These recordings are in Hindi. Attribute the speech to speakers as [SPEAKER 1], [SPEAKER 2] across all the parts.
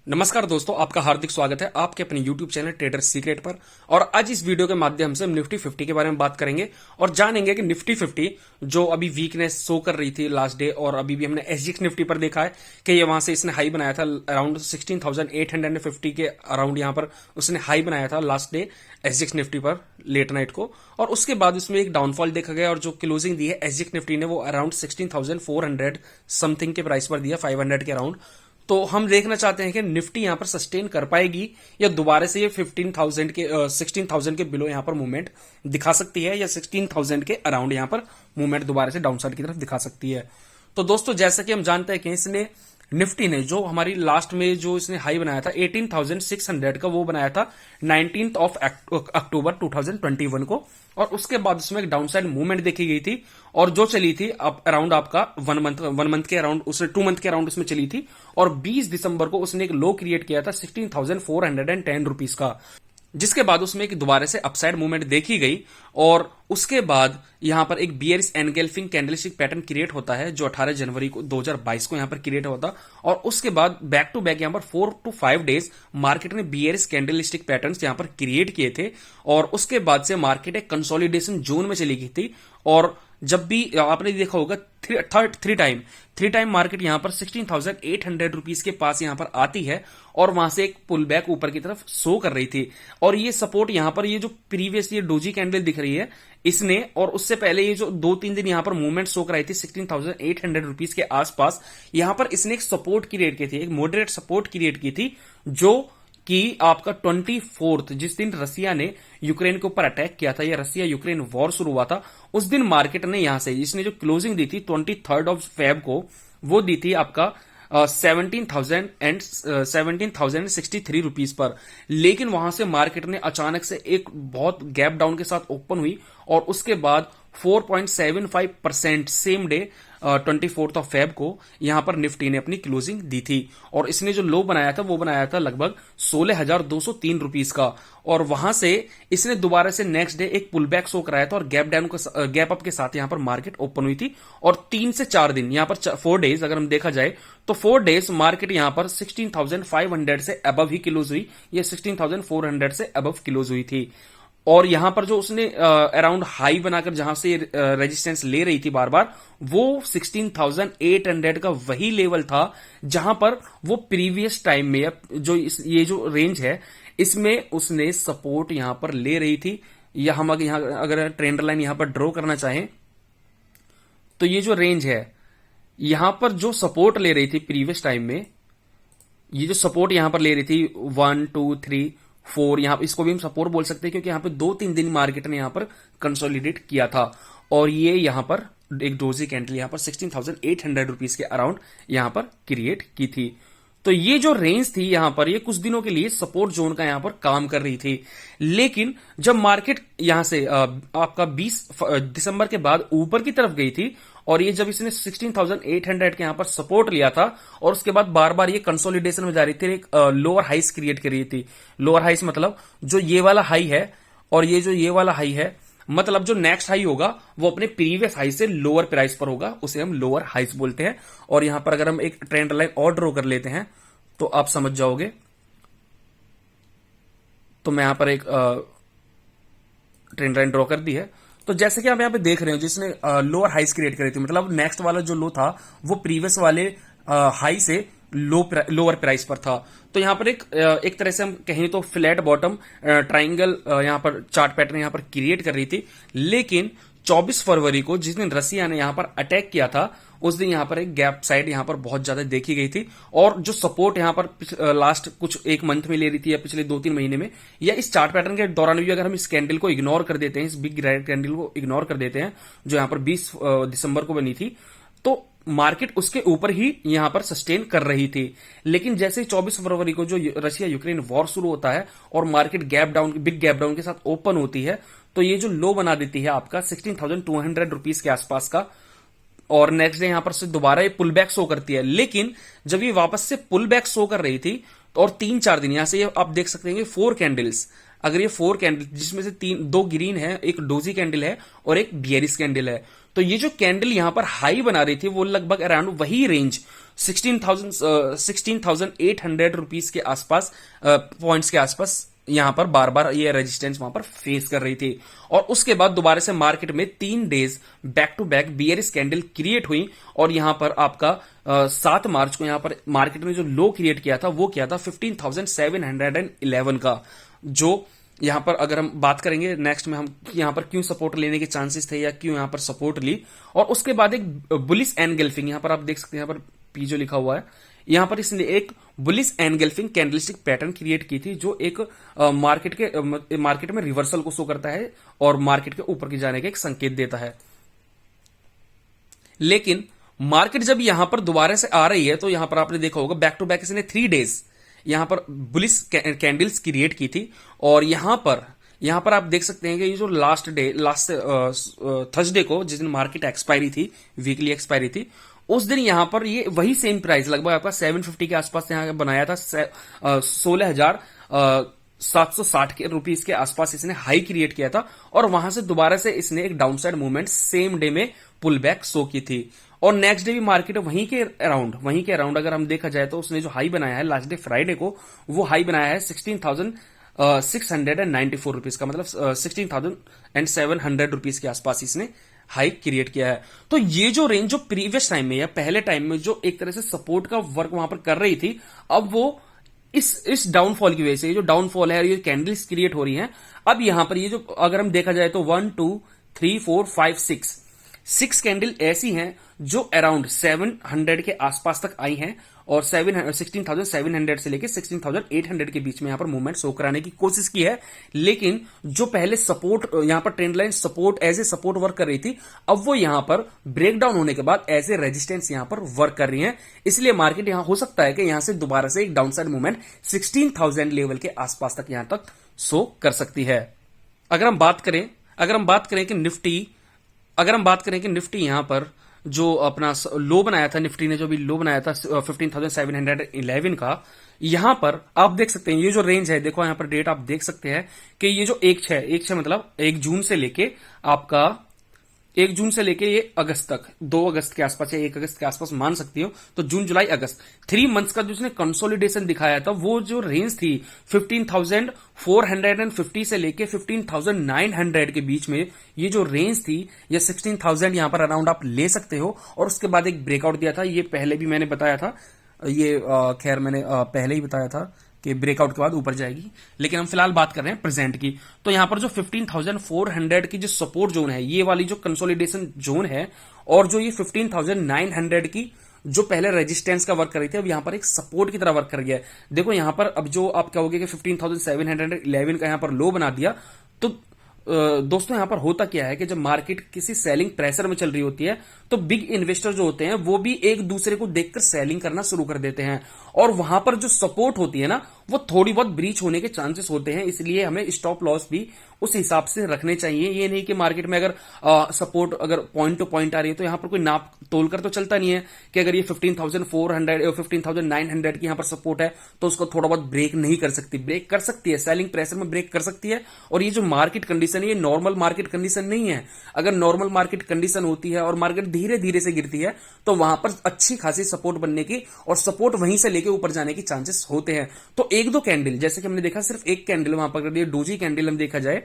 [SPEAKER 1] नमस्कार दोस्तों, आपका हार्दिक स्वागत है आपके अपने YouTube चैनल ट्रेडर सीक्रेट पर। और आज इस वीडियो के माध्यम से हम निफ्टी 50 के बारे में बात करेंगे और जानेंगे कि निफ्टी 50 जो अभी वीकनेस शो कर रही थी लास्ट डे, और अभी भी हमने एसजीएक्स निफ्टी पर देखा है कि ये वहां से इसने हाई बनाया था अराउंड 16,850 के अराउंड। यहां पर उसने हाई बनाया था लास्ट डे एसजीएक्स निफ्टी पर लेट नाइट को, और उसके बाद उसमें एक डाउनफॉल देखा गया और जो क्लोजिंग दी है एसजीएक्स निफ्टी ने वो अराउंड 16,400 समथिंग के प्राइस पर दिया, 500 के अराउंड। तो हम देखना चाहते हैं कि निफ्टी यहां पर सस्टेन कर पाएगी या दोबारा से ये 15,000 के 16,000 के बिलो यहां पर मूवमेंट दिखा सकती है, या 16,000 के अराउंड यहां पर मूवमेंट दोबारा से डाउन साइड की तरफ दिखा सकती है। तो दोस्तों, जैसा कि हम जानते हैं कि इसने निफ्टी ने जो हमारी लास्ट में जो इसने हाई बनाया था 18,600 का, वो बनाया था 19th ऑफ अक्टूबर 2021 को, और उसके बाद उसमें एक डाउनसाइड मूवमेंट देखी गई थी और जो चली थी अराउंड आपका वन मंथ के अराउंड, उसने 2 मंथ के अराउंड उसमें चली थी। और 20 दिसंबर को उसने एक लो क्रिएट किया था 16,410 रुपीज का, जिसके बाद उसमें एक दोबारा से अपसाइड मूवमेंट देखी गई। और उसके बाद यहां पर एक bearish engulfing candlestick pattern create होता है जो 18 जनवरी को 2022 को यहां पर क्रिएट होता, और उसके बाद बैक टू बैक यहां पर 4 to 5 डेज मार्केट ने बियरिश कैंडलस्टिक पैटर्न्स यहां पर क्रिएट किए थे। और उसके बाद से मार्केट एक कंसोलिडेशन जोन में चली गई थी, और जब भी आपने देखा होगा थ्री टाइम मार्केट यहां पर 16,800 रुपीज के पास यहां पर आती है और वहां से एक पुल बैक ऊपर की तरफ शो कर रही थी। और ये सपोर्ट यहां पर, ये जो प्रीवियस ये डोजी कैंडल दिख रही है इसने, और उससे पहले ये जो 2-3 दिन यहां पर मूवमेंट शो कराई थी 16,800 रुपीज के आसपास, यहां पर इसने एक सपोर्ट क्रिएट की थी, एक मॉडरेट सपोर्ट क्रिएट की थी, जो कि आपका 24th जिस दिन रसिया ने यूक्रेन के ऊपर अटैक किया था, या रसिया यूक्रेन वॉर शुरू हुआ था, उस दिन मार्केट ने यहां से इसने जो क्लोजिंग दी थी 23rd ऑफ फेब को, वो दी थी आपका 17,063 रुपीज पर। लेकिन वहां से मार्केट ने अचानक से एक बहुत गैप डाउन के साथ ओपन हुई और उसके बाद 4.75% same day 24th of Feb को यहां पर निफ्टी ने अपनी क्लोजिंग दी थी। और इसने जो लो बनाया था वो बनाया था लगभग 16,203 रुपीज का, और वहां से इसने दोबारा से नेक्स्ट डे एक पुल बैक शो कराया था और गैप अप के साथ यहां पर मार्केट ओपन हुई थी। और 3 से 4 दिन यहां पर 4 डेज अगर हम देखा जाए तो 4 डेज मार्केट यहां पर 16,500 से अबव ही क्लोज हुई, या 16,400 से अबव क्लोज हुई थी। और यहां पर जो उसने अराउंड हाई बनाकर जहां से रेजिस्टेंस ले रही थी बार बार, वो 16,800 का वही लेवल था जहां पर वो प्रीवियस टाइम में जो ये जो रेंज है इसमें उसने सपोर्ट यहां पर ले रही थी। या हम अगर ट्रेंड लाइन यहां पर ड्रॉ करना चाहें तो ये जो रेंज है यहां पर जो सपोर्ट ले रही थी प्रीवियस टाइम में, ये जो सपोर्ट यहां पर ले रही थी 1 2 3 4, यहां इसको भी हम सपोर्ट बोल सकते हैं क्योंकि यहां पे 2-3 दिन मार्केट ने यहां पर कंसोलिडेट किया था। और ये यहां पर एक डोजी कैंडल यहां पर 16,800 रुपीज के अराउंड यहां पर क्रिएट की थी। तो ये जो रेंज थी यहां पर, ये कुछ दिनों के लिए सपोर्ट जोन का यहां पर काम कर रही थी। लेकिन जब मार्केट यहां से आपका 20 दिसंबर के बाद ऊपर की तरफ गई थी, और ये जब इसने 16,800 के यहां पर सपोर्ट लिया था और उसके बाद बार बार ये कंसोलिडेशन में जा रही थी, एक लोअर हाइस क्रिएट कर रही थी। लोअर हाइस मतलब जो ये वाला हाई है और ये जो ये वाला हाई है, मतलब जो नेक्स्ट हाई होगा वो अपने प्रीवियस हाई से लोअर प्राइस पर होगा, उसे हम लोअर हाइस बोलते हैं। और यहां पर अगर हम एक ट्रेंड लाइन और ड्रॉ कर लेते हैं तो आप समझ जाओगे। तो मैं यहां पर एक ट्रेंड लाइन ड्रॉ कर दी है। तो जैसे कि आप यहां पे देख रहे हो जिसने लोअर हाइस क्रिएट करी थी, मतलब नेक्स्ट वाला जो लो था वो प्रीवियस वाले हाई से लोअर प्राइस पर था। तो यहां पर एक तरह से हम कहें तो फ्लैट बॉटम ट्राइंगल यहां पर चार्ट पैटर्न यहां पर क्रिएट कर रही थी। लेकिन 24 फरवरी को जिस दिन रसिया ने यहां पर अटैक किया था, उस दिन यहां पर एक गैप साइड यहां पर बहुत ज्यादा देखी गई थी। और जो सपोर्ट यहां पर लास्ट कुछ एक मंथ में ले रही थी या पिछले 2-3 महीने में, या इस चार्ट पैटर्न के दौरान भी अगर हम इस कैंडल को इग्नोर कर देते हैं, इस बिग रेड कैंडल को इग्नोर कर देते हैं जो यहां पर 20 दिसंबर को बनी थी, तो मार्केट उसके ऊपर ही यहां पर सस्टेन कर रही थी। लेकिन जैसे 24 फरवरी को जो रशिया यूक्रेन वॉर शुरू होता है और मार्केट बिग गैप डाउन के साथ ओपन होती है, तो ये जो लो बना देती है आपका 16,200 रुपीज के आसपास का, और नेक्स्ट डे यहां पर से दोबारा ये पुल बैक शो करती है। लेकिन जब ये वापस से पुल बैक शो कर रही थी तो और 3-4 दिन यहां से ये आप देख सकते हैं 4 कैंडल्स, अगर ये 4 कैंडल जिसमें से 2 ग्रीन है, एक डोजी कैंडल है और एक बियरिश कैंडल है, तो ये जो कैंडल यहां पर हाई बना रही थी वो लगभग अराउंड वही रेंज 16,800 रुपीज के आसपास, पॉइंट्स के आसपास यहां पर बार बार ये रेजिस्टेंस वहां पर फेस कर रही थी। और उसके बाद दोबारा से मार्केट में 3 days back to back bearish candle create हुई और यहां पर आपका 7 मार्च को यहां पर मार्केट ने जो लो क्रिएट किया था वो किया था 15,711 का, जो यहां पर अगर हम बात करेंगे नेक्स्ट में हम यहां पर क्यों सपोर्ट लेने के चांसेस थे या क्यों यहां पर सपोर्ट ली। और उसके बाद एक बुलिश एनगल्फिंग, यहां पर आप देख सकते हैं, यहां पर पी जो लिखा हुआ है, यहां पर इसने एक bullish engulfing candlestick pattern create की थी जो एक मार्केट में रिवर्सल को शो करता है और मार्केट के ऊपर की जाने का एक संकेत देता है। लेकिन मार्केट जब यहां पर दोबारा से आ रही है तो यहां पर आपने देखा होगा बैक टू बैक इसने 3 डेज यहां पर बुलिश कैंडल्स क्रिएट की थी। और यहां पर आप देख सकते हैं कि ये जो लास्ट थर्सडे को जिस दिन मार्केट एक्सपायरी थी, वीकली एक्सपायरी थी, उस दिन यहां पर ये वही सेम प्राइस लगभग आपका 750 के आसपास यहां बनाया था, 16,760 के रुपीज के आसपास इसने हाई क्रिएट किया था। और वहां से दोबारा से इसने एक डाउनसाइड मूवमेंट सेम डे में पुल बैक शो की थी। और नेक्स्ट डे भी मार्केट वहीं के अराउंड अगर हम देखा जाए तो उसने जो हाई बनाया है लास्ट डे फ्राइडे को, वो हाई बनाया है 16,694 रुपीज का, मतलब 16,700 रुपीज के आसपास इसने हाई क्रिएट किया है। तो ये जो रेंज जो प्रीवियस टाइम में या पहले टाइम में जो एक तरह से सपोर्ट का वर्क वहां पर कर रही थी, अब वो इस डाउनफॉल की वजह से, ये जो डाउनफॉल है, ये कैंडल्स क्रिएट हो रही हैं, अब यहां पर ये जो अगर हम देखा जाए तो 1 2 3 4 5 6 कैंडल ऐसी हैं जो अराउंड 700 के आसपास तक आई हैं और 16,700 से लेके 16,800 के बीच में यहां पर मूवमेंट शो कराने की कोशिश की है। लेकिन जो पहले सपोर्ट यहां पर trend line support as a support work कर रही थी, अब वो यहां पर ब्रेकडाउन होने के बाद एज ए रेजिस्टेंस यहां पर वर्क कर रही है। इसलिए मार्केट यहां हो सकता है कि यहां से दोबारा से एक डाउनसाइड मूवमेंट 16,000 लेवल के आसपास तक यहां तक शो कर सकती है। अगर हम बात करें कि निफ्टी यहां पर जो अपना लो बनाया था, निफ्टी ने जो भी लो बनाया था 15,711 का, यहां पर आप देख सकते हैं ये जो रेंज है, देखो यहां पर डेट आप देख सकते हैं कि ये जो 1/6 मतलब 1 जून से लेके आपका 1 जून से लेके ये अगस्त तक, 2 अगस्त के आसपास या 1 अगस्त के आसपास मान सकती हो, तो जून जुलाई अगस्त 3 मंथ्स का जो उसने कंसोलिडेशन दिखाया था, वो जो रेंज थी 15,450 से लेके 15,900 के बीच में ये जो रेंज थी, या 16,000 यहां पर अराउंड आप ले सकते हो। और उसके बाद एक ब्रेकआउट दिया था, ये पहले भी मैंने बताया था, ये खैर मैंने पहले ही बताया था कि ब्रेकआउट के बाद ऊपर जाएगी, लेकिन हम फिलहाल बात कर रहे हैं प्रेजेंट की। तो यहां पर जो 15,400 की जो सपोर्ट जोन है, ये वाली जो कंसोलिडेशन जोन है, और जो ये 15,900 की जो पहले रेजिस्टेंस का वर्क कर रही थी, अब यहां पर एक सपोर्ट की तरह वर्क कर गया है। देखो यहां पर अब जो आप कहोगे कि 15,711 का यहां पर लो बना दिया, तो दोस्तों यहां पर होता क्या है कि जब मार्केट किसी सेलिंग प्रेशर में चल रही होती है, तो बिग इन्वेस्टर जो होते हैं वो भी एक दूसरे को देखकर सेलिंग करना शुरू कर देते हैं, और वहां पर जो सपोर्ट होती है ना, वो थोड़ी बहुत ब्रीच होने के चांसेस होते हैं। इसलिए हमें स्टॉप लॉस भी उस हिसाब से रखने चाहिए। ये नहीं कि मार्केट में अगर सपोर्ट अगर पॉइंट टू पॉइंट आ रही है तो यहां पर कोई नाप तोल कर तो चलता नहीं है कि अगर ये 15,400 15,900 की यहां पर सपोर्ट है तो उसको थोड़ा बहुत ब्रेक नहीं कर सकती। ब्रेक कर सकती है, सेलिंग प्रेशर में ब्रेक कर सकती है। और ये जो मार्केट कंडीशन है, ये नॉर्मल मार्केट कंडीशन नहीं है। अगर नॉर्मल मार्केट कंडीशन होती है और मार्केट धीरे धीरे से गिरती है, तो वहां पर अच्छी खासी सपोर्ट बनने की और सपोर्ट वहीं से लेके ऊपर जाने की चांसेस होते हैं। तो एक दो कैंडल, जैसे कि हमने देखा सिर्फ एक कैंडल वहां पर डोजी कैंडल हम देखा जाए,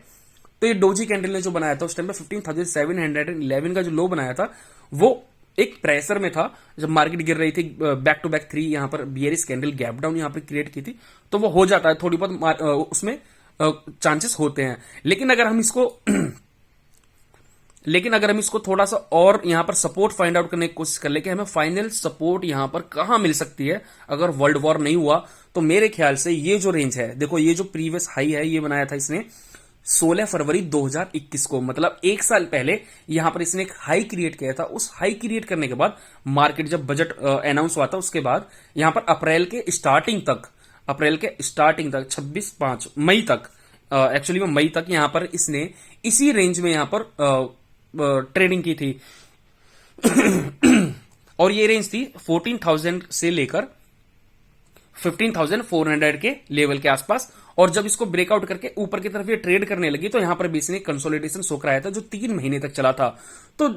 [SPEAKER 1] तो ये डोजी कैंडल ने जो बनाया था उस टाइम पे 15,711 का जो लो बनाया था, वो एक प्रेशर में था जब मार्केट गिर रही थी। बैक टू बैक 3 यहां पर बियरिश कैंडल गैप डाउन यहां पर क्रिएट की थी, तो वो हो जाता है, थोड़ी बहुत उसमें चांसेस होते हैं। लेकिन अगर हम इसको थोड़ा सा और यहां पर सपोर्ट फाइंड आउट करने की कोशिश कर ले कि हमें फाइनल सपोर्ट यहां पर कहां मिल सकती है अगर वर्ल्ड वॉर नहीं हुआ, तो मेरे ख्याल से ये जो रेंज है, देखो ये जो प्रीवियस हाई है, ये बनाया था इसने 16 फरवरी 2021 को, मतलब 1 साल पहले यहां पर इसने एक हाई क्रिएट किया था। उस हाई क्रिएट करने के बाद मार्केट जब बजट अनाउंस हुआ था, उसके बाद यहां पर अप्रैल के स्टार्टिंग तक 26-5 मई तक, एक्चुअली में मई तक यहां पर इसने इसी रेंज में यहां पर ट्रेडिंग की थी। और ये रेंज थी 14,000 से लेकर 15,400 के लेवल के आसपास। और जब इसको ब्रेकआउट करके ऊपर की तरफ ये ट्रेड करने लगी, तो यहां पर भी इसने कंसोलिडेशन शो कराया था जो 3 महीने तक चला था। तो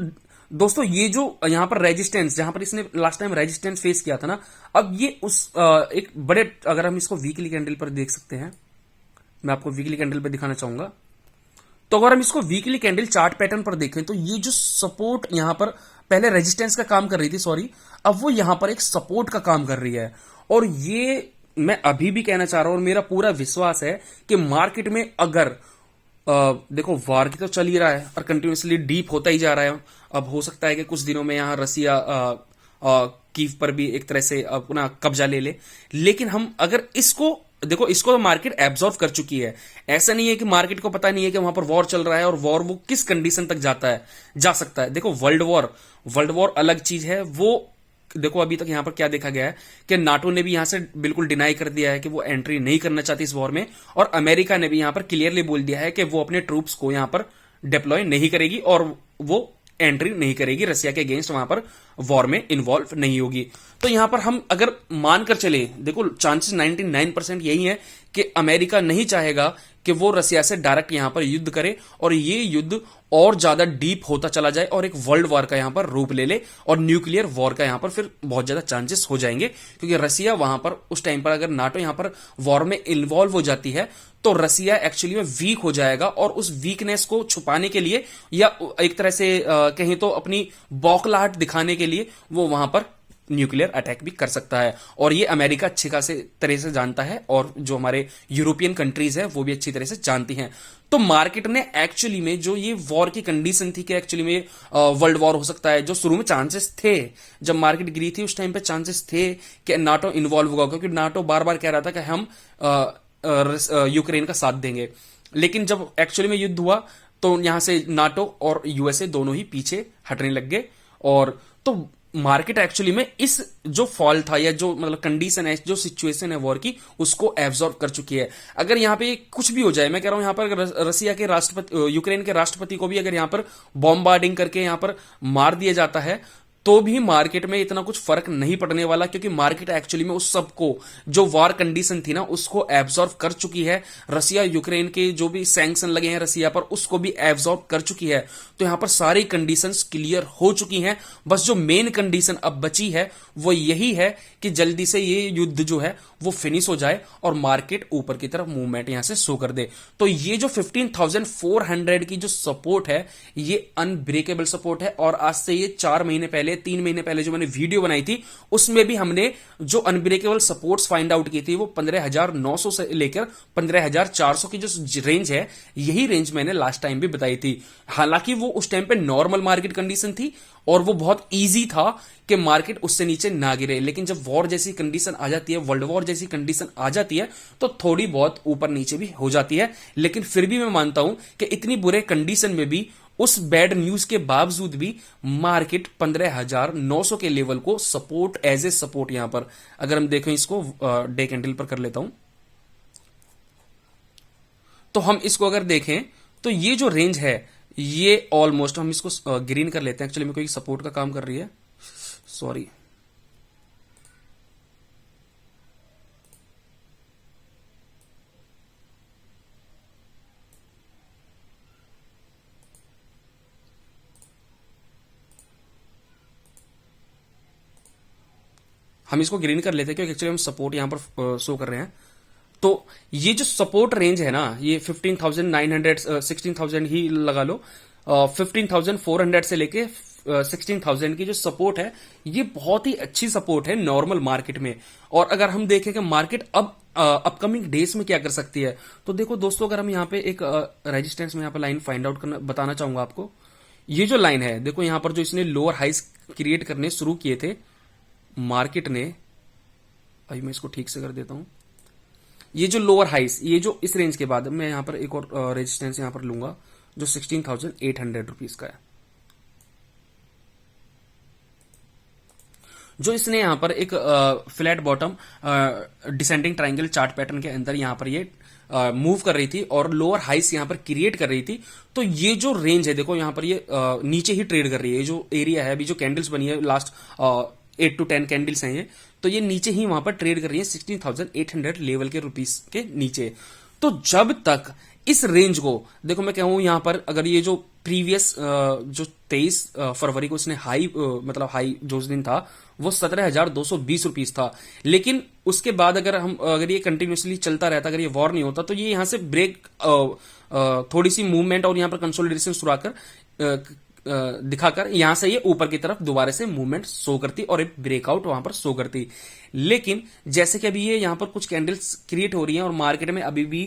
[SPEAKER 1] दोस्तों ये जो यहां पर रेजिस्टेंस, जहां पर इसने लास्ट टाइम रेजिस्टेंस फेस किया था ना, अब ये उस एक बड़े, अगर हम इसको वीकली कैंडल पर देख सकते हैं, मैं आपको वीकली कैंडल पर दिखाना चाहूंगा। तो अगर हम इसको वीकली कैंडल चार्ट पैटर्न पर देखें तो ये जो सपोर्ट यहां पर पहले रेजिस्टेंस का काम कर रही थी, सॉरी, अब वो यहां पर एक सपोर्ट का काम कर रही है। और ये मैं अभी भी कहना चाह रहा हूं और मेरा पूरा विश्वास है कि मार्केट में अगर देखो वार की तो चल ही रहा है और कंटिन्यूसली डीप होता ही जा रहा है। अब हो सकता है कि कुछ दिनों में यहां रसिया कीव पर भी एक तरह से अपना कब्जा ले ले, लेकिन हम अगर इसको देखो, इसको तो मार्केट एब्जॉर्व कर चुकी है। ऐसा नहीं है कि मार्केट को पता नहीं है कि वहां पर वॉर चल रहा है और वॉर वो किस कंडीशन तक जा सकता है। देखो वर्ल्ड वॉर अलग चीज है। वो देखो अभी तक यहां पर क्या देखा गया है कि नाटो ने भी यहां से बिल्कुल डिनाई कर दिया है कि वो एंट्री नहीं करना चाहती इस वॉर में, और अमेरिका ने भी यहां पर क्लियरली बोल दिया है कि वो अपने ट्रूप्स को यहां पर डिप्लॉय नहीं करेगी और वो एंट्री नहीं करेगी, रसिया के अगेंस्ट वहां पर वॉर में इन्वॉल्व नहीं होगी। तो यहां पर हम अगर मानकर चले, देखो चांसेस 99% यही है कि अमेरिका नहीं चाहेगा कि वो रसिया से डायरेक्ट यहां पर युद्ध करे और ये युद्ध और ज्यादा डीप होता चला जाए और एक वर्ल्ड वॉर का यहां पर रूप ले ले और न्यूक्लियर वॉर का यहां पर फिर बहुत ज्यादा चांसेस हो जाएंगे, क्योंकि रसिया वहां पर उस टाइम पर अगर नाटो यहां पर वॉर में इन्वॉल्व हो जाती है तो रसिया एक्चुअली में वीक हो जाएगा और उस वीकनेस को छुपाने के लिए या एक तरह से कहीं तो अपनी बौखलाहट दिखाने के लिए वो वहां पर न्यूक्लियर अटैक भी कर सकता है। और ये अमेरिका अच्छी खासी तरह से जानता है और जो हमारे यूरोपियन कंट्रीज है वो भी अच्छी तरह से जानती हैं। तो मार्केट ने एक्चुअली में जो ये वॉर की कंडीशन थी कि एक्चुअली में वर्ल्ड वॉर हो सकता है, जो शुरू में चांसेस थे, जब मार्केट गिरी थी उस टाइम पे चांसेस थे कि नाटो इन्वॉल्व होगा, क्योंकि नाटो बार बार कह रहा था कि हम यूक्रेन का साथ देंगे। लेकिन जब एक्चुअली में युद्ध हुआ तो यहां से नाटो और यूएसए दोनों ही पीछे हटने लग गए। और तो मार्केट एक्चुअली में इस जो फॉल था या जो मतलब कंडीशन है, जो सिचुएशन है वॉर की, उसको एब्जॉर्ब कर चुकी है। अगर यहां पे कुछ भी हो जाए, मैं कह रहा हूं यहां पर रसिया के राष्ट्रपति, यूक्रेन के राष्ट्रपति को भी अगर यहां पर बॉम्बार्डिंग करके यहां पर मार दिया जाता है तो भी मार्केट में इतना कुछ फर्क नहीं पड़ने वाला, क्योंकि मार्केट एक्चुअली में उस सबको, जो वॉर कंडीशन थी ना, उसको एब्जॉर्व कर चुकी है। रसिया यूक्रेन के जो भी सैंक्शन लगे हैं रसिया पर, उसको भी एब्जॉर्व कर चुकी है। तो यहां पर सारी कंडीशंस क्लियर हो चुकी हैं। बस जो मेन कंडीशन अब बची है वो यही है कि जल्दी से ये युद्ध जो है वो फिनिश हो जाए और मार्केट ऊपर की तरफ मूवमेंट यहां से शो कर दे। तो ये जो 15,400 की जो सपोर्ट है ये अनब्रेकेबल सपोर्ट है। और आज से ये 4 महीने पहले, 3 महीने पहले जो मैंने वीडियो बनाई थी उसमें भी हमने जो अनब्रेकेबल सपोर्ट्स फाइंड आउट की थी वो 15,900 से लेकर 15,400 की जो रेंज है, यही रेंज मैंने लास्ट टाइम भी बताई थी। हालांकि वो उस टाइम पे नॉर्मल मार्केट कंडीशन थी और वो बहुत इजी था कि मार्केट उससे नीचे ना गिरे, लेकिन जब वॉर जैसी कंडीशन आ जाती है, वर्ल्ड वॉर जैसी कंडीशन आ जाती है, तो थोड़ी बहुत ऊपर नीचे भी हो जाती है। लेकिन फिर भी मैं मानता हूं कि इतनी बुरे कंडीशन में भी, उस बैड न्यूज के बावजूद भी, मार्केट 15,900 के लेवल को सपोर्ट, एज ए सपोर्ट यहां पर अगर हम देखें, इसको डे कैंडल पर कर लेता हूं, तो हम इसको अगर देखें तो ये जो रेंज है ये ऑलमोस्ट, हम इसको ग्रीन कर लेते हैं, एक्चुअली में कोई सपोर्ट का काम कर रही है, सॉरी। हम इसको ग्रीन कर लेते हैं क्योंकि एक्चुअली हम सपोर्ट यहां पर शो कर रहे हैं। तो ये जो सपोर्ट रेंज है ना, ये 15,900, 16,000 ही लगा लो, 15,400 से लेके 16,000 की जो सपोर्ट है ये बहुत ही अच्छी सपोर्ट है नॉर्मल मार्केट में। और अगर हम देखें कि मार्केट अब अपकमिंग डेज में क्या कर सकती है, तो देखो दोस्तों, अगर हम यहाँ पे एक रेजिस्टेंस में यहाँ पे लाइन फाइंड आउट करना बताना चाहूंगा आपको। ये जो लाइन है देखो, यहाँ पर जो इसने लोअर हाइस क्रिएट करने शुरू किए थे मार्केट ने, अभी मैं इसको ठीक से कर देता हूं, ये जो लोअर हाइस, ये जो इस रेंज के बाद मैं यहां पर एक और रेजिस्टेंस यहां पर लूंगा जो 16,800 रुपीज का है, जो इसने यहां पर एक flat bottom descending triangle chart pattern के अंदर यहां पर ये मूव कर रही थी और लोअर हाइस यहां पर क्रिएट कर रही थी। तो ये जो रेंज है देखो, यहां पर ये नीचे ही ट्रेड कर रही है। ये जो एरिया है, अभी जो कैंडल्स बनी है लास्ट 8 to 10 कैंडल्स हैं ये, तो ये नीचे ही वहां पर ट्रेड कर रही है 16,800 लेवल के रुपीस के नीचे। तो जब तक इस रेंज को देखो, मैं कहूं यहां पर अगर ये जो प्रीवियस जो 23 फरवरी को इसने हाई मतलब हाई जो उस दिन था वो 17,220 रुपीज था, लेकिन उसके बाद अगर ये कंटिन्यूसली चलता रहता, अगर ये वॉर नहीं होता, तो ये यहां से ब्रेक थोड़ी सी मूवमेंट और यहां पर कंसोलिडेशन शुरू दिखाकर यहां से ये ऊपर की तरफ दोबारा से मूवमेंट शो करती और एक ब्रेकआउट वहां पर शो करती। लेकिन जैसे कि अभी ये यहां पर कुछ कैंडल्स क्रिएट हो रही हैं और मार्केट में अभी भी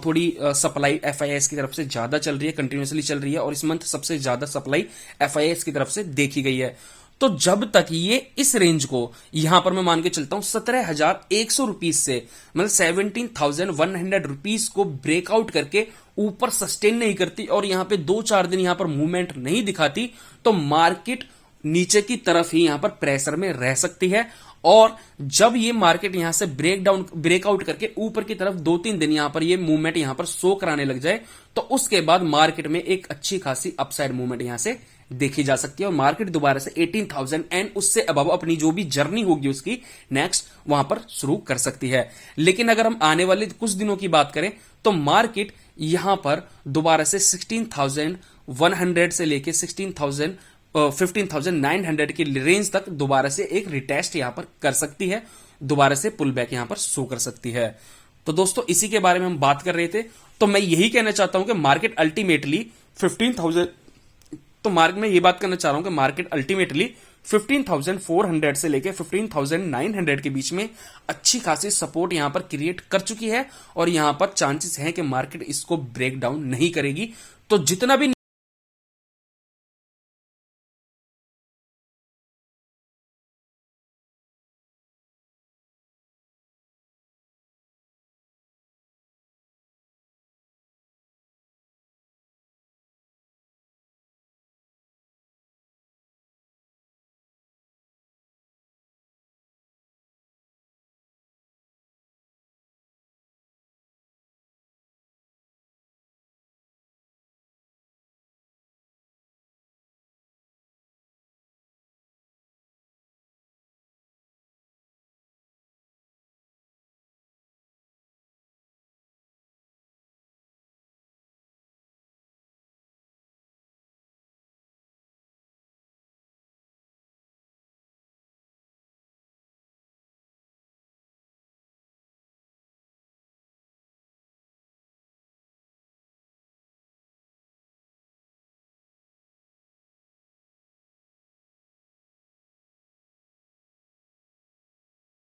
[SPEAKER 1] थोड़ी सप्लाई एफआईआईएस की तरफ से ज्यादा चल रही है, कंटिन्यूसली चल रही है, और इस मंथ सबसे ज्यादा सप्लाई एफआईआईएस की तरफ से देखी गई है। तो जब तक ये इस रेंज को यहां पर मैं मान के चलता हूं 17,100 रुपीज से, मतलब 17,100 रुपीज को ब्रेकआउट करके ऊपर सस्टेन नहीं करती और यहां पे 2-4 दिन यहां पर मूवमेंट नहीं दिखाती, तो मार्केट नीचे की तरफ ही यहां पर प्रेशर में रह सकती है। और जब ये मार्केट यहां से ब्रेकआउट करके ऊपर की तरफ 2-3 दिन यहां पर ये मूवमेंट यहां पर शो कराने लग जाए, तो उसके बाद मार्केट में एक अच्छी खासी अपसाइड मूवमेंट यहां से देखी जा सकती है और मार्केट दोबारा से 18,000 एंड उससे अबव अपनी जो भी जर्नी होगी उसकी नेक्स्ट वहां पर शुरू कर सकती है। लेकिन अगर हम आने वाले कुछ दिनों की बात करें तो मार्केट यहां पर दोबारा से 16,100 से लेके 15,900 की रेंज तक दोबारा से एक रिटेस्ट यहां पर कर सकती है, दोबारा से पुल बैक यहां पर शो कर सकती है। तो दोस्तों इसी के बारे में हम बात कर रहे थे। तो मैं यही कहना चाहता हूं कि मार्केट अल्टीमेटली 15,000 तो मैं ये बात करना चाह रहा हूं कि मार्केट अल्टीमेटली 15,400 से लेके 15,900 के बीच में अच्छी खासी सपोर्ट यहां पर क्रिएट कर चुकी है और यहां पर चांसेस हैं कि मार्केट इसको ब्रेक डाउन नहीं करेगी। तो जितना भी